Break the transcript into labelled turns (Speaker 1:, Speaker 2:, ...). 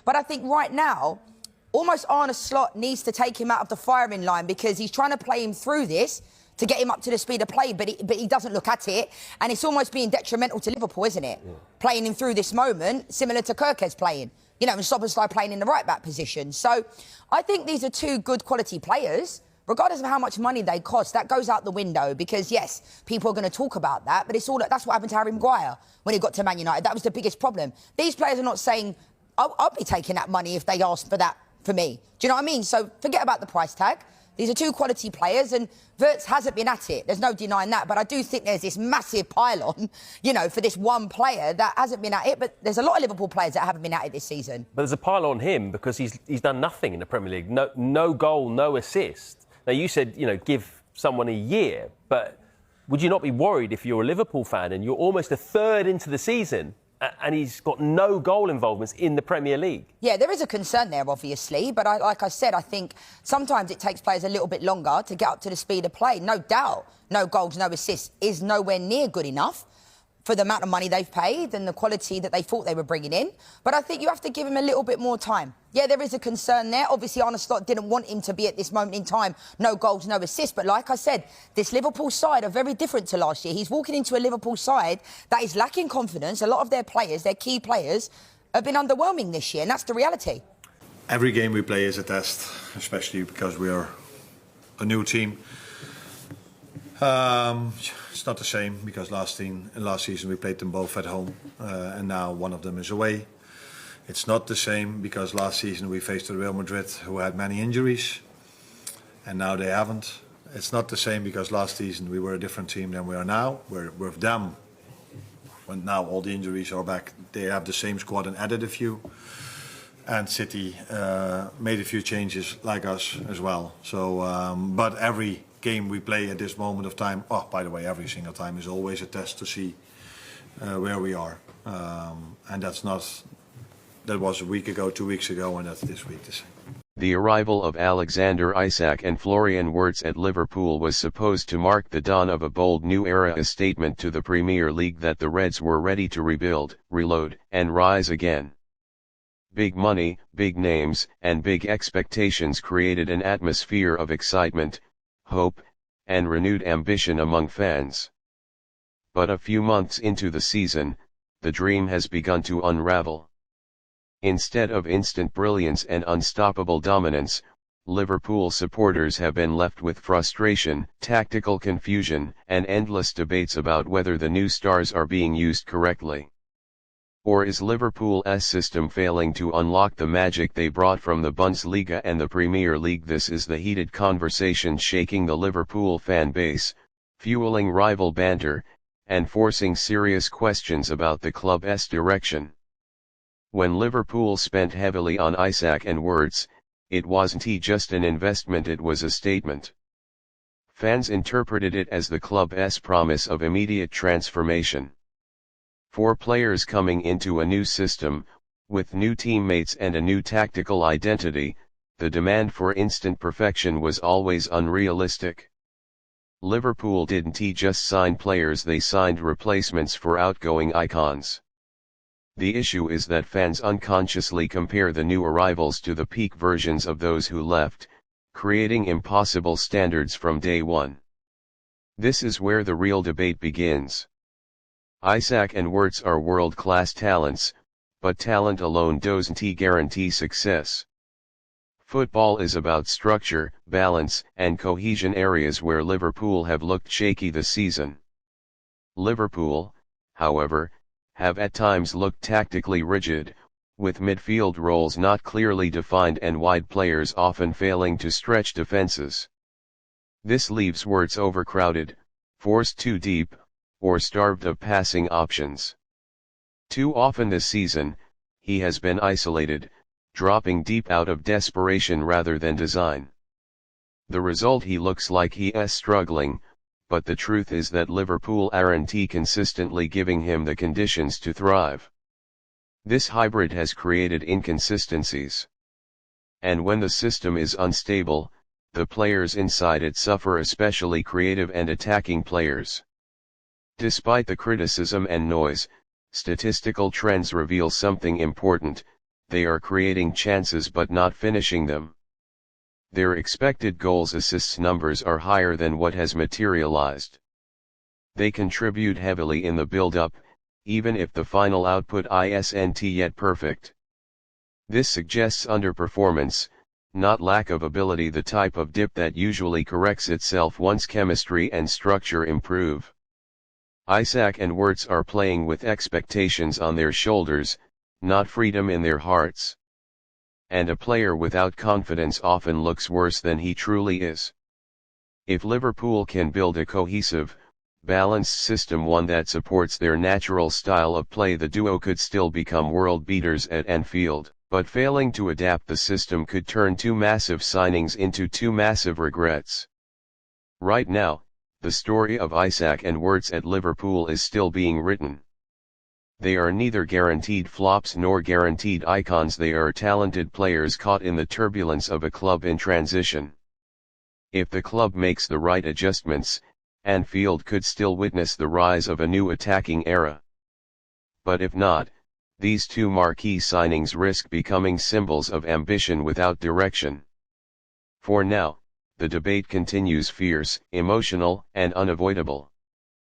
Speaker 1: But I think right now, almost Arne Slot needs to take him out of the firing line because he's trying to play him through this to get him up to the speed of play, but he doesn't look at it, and it's almost being detrimental to Liverpool, isn't it? Yeah. Playing him through this moment, similar to Kirkes playing, you know, and Szoboszlai playing in the right-back position. So I think these are two good quality players, regardless of how much money they cost. That goes out the window because, yes, people are going to talk about that, but that's what happened to Harry Maguire when he got to Man United. That was the biggest problem. These players are not saying, I'll be taking that money if they ask for that for me. Do you know what I mean? So forget about the price tag. These are two quality players, and Wirtz hasn't been at it. There's no denying that. But I do think there's this massive pile-on, you know, for this one player that hasn't been at it. But there's a lot of Liverpool players that haven't been at it this season. But
Speaker 2: there's a pile on him because he's done nothing in the Premier League. No goal, no assist. Now, you said, you know, give someone a year. But would you not be worried if you're a Liverpool fan and you're almost a third into the season and he's got no goal involvements in the Premier League? Yeah, there is a concern there, obviously. But like I said, I think sometimes it takes players a little bit longer to get up to the speed of play. No doubt, no goals, no assists is nowhere near good enough for the amount of money they've paid and the quality that they thought they were bringing in. But I think you have to give him a little bit more time. Yeah, there is a concern there. Obviously, Arne Slot didn't want him to be at this moment in time. No goals, no assists. But like I said, this Liverpool side are very different to last year. He's walking into a Liverpool side that is lacking confidence. A lot of their players, their key players, have been underwhelming this year, and that's the reality.
Speaker 3: Every game we play is a test, especially because we are a new team. It's not the same because last season we played them both at home and now one of them is away. It's not the same because last season we faced Real Madrid, who had many injuries, and now they haven't. It's not the same because last season we were a different team than we are now. We're with them. When now all the injuries are back, they have the same squad and added a few. And City made a few changes like us as well. So, but every game we play at this moment of time, oh, by the way, every single time is always a test to see where we are. And that was a week ago, 2 weeks ago, and that's this week the same.
Speaker 4: The arrival of Alexander Isak and Florian Wirtz at Liverpool was supposed to mark the dawn of a bold new era, a statement to the Premier League that the Reds were ready to rebuild, reload, and rise again. Big money, big names, and big expectations created an atmosphere of excitement, hope, and renewed ambition among fans. But a few months into the season, the dream has begun to unravel. Instead of instant brilliance and unstoppable dominance, Liverpool supporters have been left with frustration, tactical confusion, and endless debates about whether the new stars are being used correctly. Or is Liverpool's system failing to unlock the magic they brought from the Bundesliga and the Premier League? This is the heated conversation shaking the Liverpool fan base, fueling rival banter, and forcing serious questions about the club's direction. When Liverpool spent heavily on Isak and Wirtz, it wasn't just an investment, it was a statement. Fans interpreted it as the club's promise of immediate transformation. For players coming into a new system, with new teammates and a new tactical identity, the demand for instant perfection was always unrealistic. Liverpool didn't just sign players, they signed replacements for outgoing icons. The issue is that fans unconsciously compare the new arrivals to the peak versions of those who left, creating impossible standards from day one. This is where the real debate begins. Isak and Wirtz are world-class talents, but talent alone doesn't guarantee success. Football is about structure, balance, and cohesion, areas where Liverpool have looked shaky this season. Liverpool, however, have at times looked tactically rigid, with midfield roles not clearly defined and wide players often failing to stretch defenses. This leaves Wirtz overcrowded, forced too deep, or starved of passing options. Too often this season, he has been isolated, dropping deep out of desperation rather than design. The result, he looks like he is struggling, but the truth is that Liverpool aren't consistently giving him the conditions to thrive. This hybrid has created inconsistencies. And when the system is unstable, the players inside it suffer, especially creative and attacking players. Despite the criticism and noise, statistical trends reveal something important. they are creating chances but not finishing them. Their expected goals assists numbers are higher than what has materialized. They contribute heavily in the build-up, even if the final output isn't yet perfect. This suggests underperformance, not lack of ability, the type of dip that usually corrects itself once chemistry and structure improve. Isak and Wirtz are playing with expectations on their shoulders, not freedom in their hearts. And a player without confidence often looks worse than he truly is. If Liverpool can build a cohesive, balanced system, one that supports their natural style of play, the duo could still become world beaters at Anfield, but failing to adapt the system could turn two massive signings into two massive regrets. Right now, the story of Isak and Wirtz at Liverpool is still being written. They are neither guaranteed flops nor guaranteed icons. They are talented players caught in the turbulence of a club in transition. If the club makes the right adjustments, Anfield could still witness the rise of a new attacking era. But if not, these two marquee signings risk becoming symbols of ambition without direction. For now, the debate continues, fierce, emotional, and unavoidable.